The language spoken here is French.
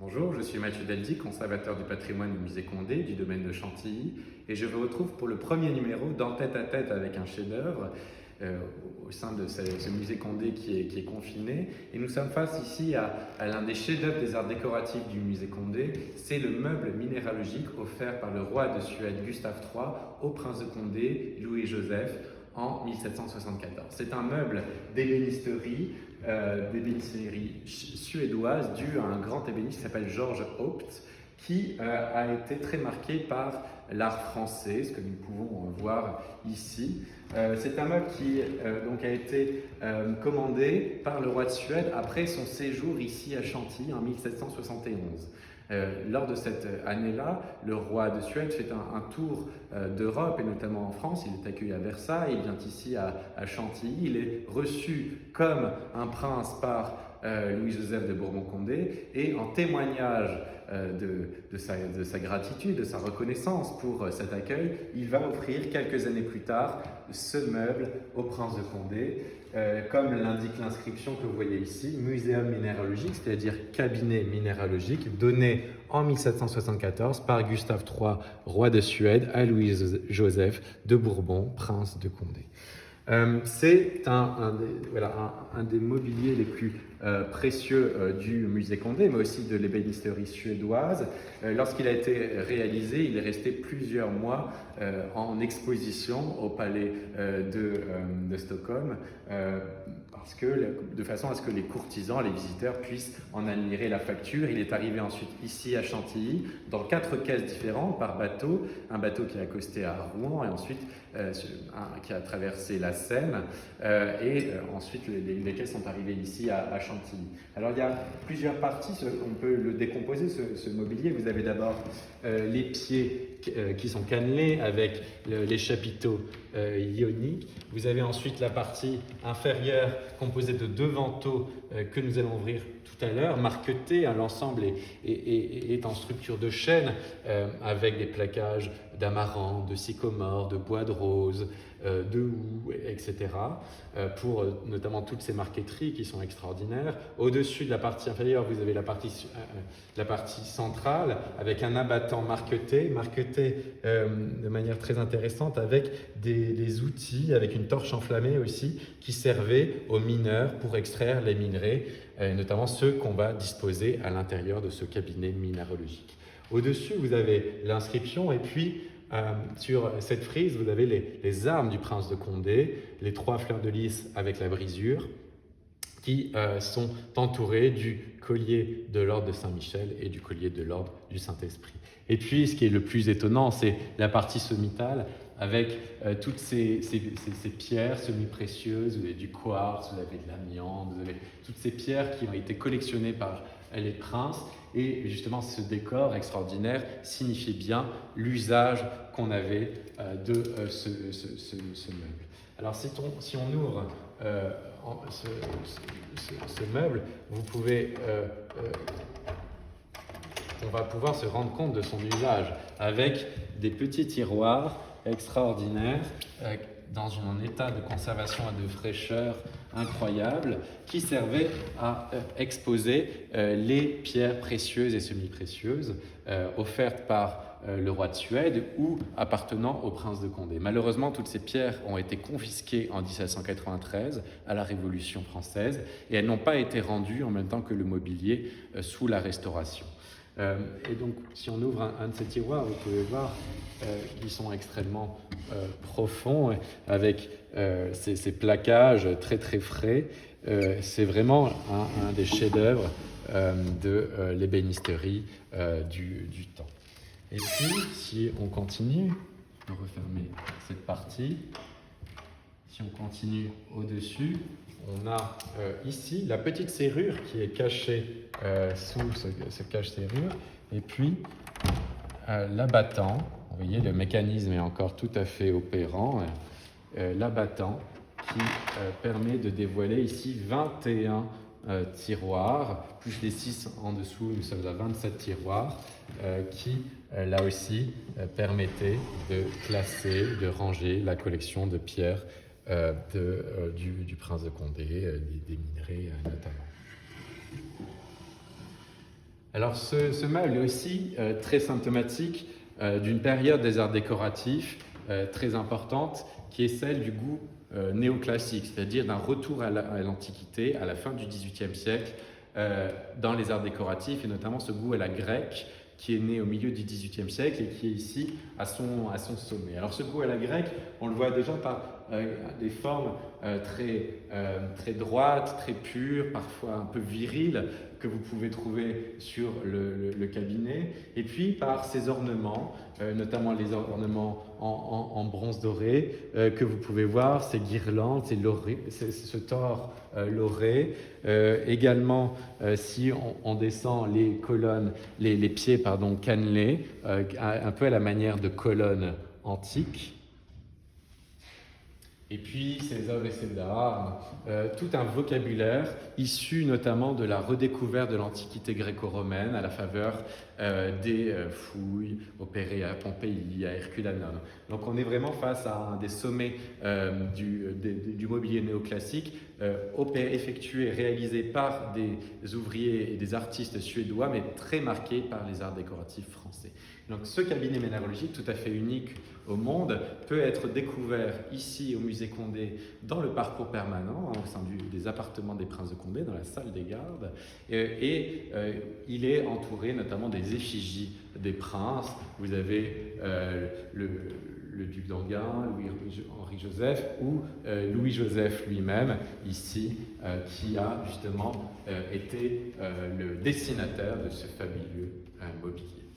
Bonjour, je suis Mathieu Daldy, conservateur du patrimoine du musée Condé du domaine de Chantilly, et je vous retrouve pour le premier numéro d'En tête à tête avec un chef-d'œuvre au sein de ce musée Condé qui est confiné. Et nous sommes face ici à l'un des chefs-d'œuvre des arts décoratifs du musée Condé. C'est le meuble minéralogique offert par le roi de Suède Gustave III au prince de Condé, Louis-Joseph, en 1774. C'est un meuble d'ébénisterie suédoise due à un grand ébéniste qui s'appelle Georges Haupt, qui a été très marqué par l'art français, ce que nous pouvons voir ici. C'est un meuble qui donc a été commandé par le roi de Suède après son séjour ici à Chantilly en 1771. Lors de cette année-là, le roi de Suède fait un tour d'Europe et notamment en France. Il est accueilli à Versailles, il vient ici à Chantilly. Il est reçu comme un prince par Louis-Joseph de Bourbon-Condé et en témoignage de sa gratitude, de sa reconnaissance pour cet accueil, il va offrir quelques années plus tard ce meuble au prince de Condé, comme l'indique l'inscription que vous voyez ici, Muséum minéralogique, c'est-à-dire cabinet minéralogique, donné en 1774 par Gustave III, roi de Suède, à Louis-Joseph de Bourbon, prince de Condé. C'est un des mobiliers les plus précieux du musée Condé, mais aussi de l'ébénisterie suédoise. Lorsqu'il a été réalisé, il est resté plusieurs mois en exposition au palais de Stockholm, de façon à ce que les courtisans, les visiteurs puissent en admirer la facture. Il est arrivé ensuite ici à Chantilly, dans 4 caisses différentes par bateau, un bateau qui a accosté à Rouen et ensuite qui a traversé la Seine, ensuite les caisses sont arrivées ici à Chantilly. Alors il y a plusieurs parties, on peut le décomposer ce mobilier. Vous avez d'abord les pieds qui sont cannelés avec les chapiteaux ioniques. Vous avez ensuite la partie inférieure composée de 2 vantaux que nous allons ouvrir tout à l'heure, marquetés. L'ensemble est en structure de chêne avec des plaquages d'amarant, de sycomore, de bois de rose, de houx, etc. Pour notamment toutes ces marqueteries qui sont extraordinaires. Au-dessus de la partie inférieure, vous avez la partie centrale avec un abattant marqueté de manière très intéressante avec des outils, avec une torche enflammée aussi, qui servaient aux mineurs pour extraire les minerais, notamment ceux qu'on va disposer à l'intérieur de ce cabinet minéralogique. Au-dessus, vous avez l'inscription et puis sur cette frise, vous avez les armes du prince de Condé, les 3 fleurs de lys avec la brisure, qui sont entourées du collier de l'ordre de Saint-Michel et du collier de l'ordre du Saint-Esprit. Et puis, ce qui est le plus étonnant, c'est la partie sommitale avec toutes ces pierres semi-précieuses. Vous avez du quartz, vous avez de l'amiante, vous avez toutes ces pierres qui ont été collectionnées par les princes. Et justement, ce décor extraordinaire signifiait bien l'usage qu'on avait de ce meuble. Alors, si on ouvre ce meuble, on va pouvoir se rendre compte de son usage avec des petits tiroirs extraordinaires dans un état de conservation et de fraîcheur incroyable qui servaient à exposer les pierres précieuses et semi-précieuses offertes par le roi de Suède ou appartenant au prince de Condé. Malheureusement, toutes ces pierres ont été confisquées en 1793 à la Révolution française et elles n'ont pas été rendues en même temps que le mobilier sous la Restauration. Et donc, si on ouvre un de ces tiroirs, vous pouvez voir qu'ils sont extrêmement profonds, avec ces plaquages très très frais. C'est vraiment un des chefs-d'œuvre de l'ébénisterie du temps. Et puis, si on continue, je vais refermer cette partie. Si on continue au-dessus, on a ici la petite serrure qui est cachée sous ce cache-serrure. Et puis, l'abattant, vous voyez, le mécanisme est encore tout à fait opérant. L'abattant qui permet de dévoiler ici 21 tiroirs, plus les 6 en dessous, nous sommes à 27 tiroirs, qui, là aussi, permettaient de classer, de ranger la collection de pierres du prince de Condé, des minerais notamment. Alors ce meuble est aussi très symptomatique d'une période des arts décoratifs très importante qui est celle du goût néoclassique, c'est-à-dire d'un retour à l'Antiquité, à la fin du XVIIIe siècle, dans les arts décoratifs et notamment ce goût à la grecque qui est né au milieu du XVIIIe siècle et qui est ici à son sommet. Alors ce goût à la grecque, on le voit déjà par des formes très droites, très pures, parfois un peu viriles, que vous pouvez trouver sur le cabinet, et puis par ces ornements, notamment les ornements en bronze doré, que vous pouvez voir, ces guirlandes, ce tore lauré. Également, si on descend les colonnes, les pieds cannelés, un peu à la manière de colonnes antiques. Et puis ces œuvres et ces d'art, tout un vocabulaire issu notamment de la redécouverte de l'Antiquité gréco-romaine à la faveur des fouilles opérées à Pompéi, à Herculanum. Donc on est vraiment face à un des sommets du mobilier néoclassique, effectué, réalisé par des ouvriers et des artistes suédois, mais très marqué par les arts décoratifs français. Donc ce cabinet ménarologique, tout à fait unique au monde, peut être découvert ici au musée Condé dans le parcours permanent, au sein des appartements des Princes de Condé, dans la salle des gardes, il est entouré notamment des effigies des princes. Vous avez le duc d'Enghien, Henri-Joseph ou Louis-Joseph lui-même, ici, qui a justement été le destinataire de ce fabuleux mobilier.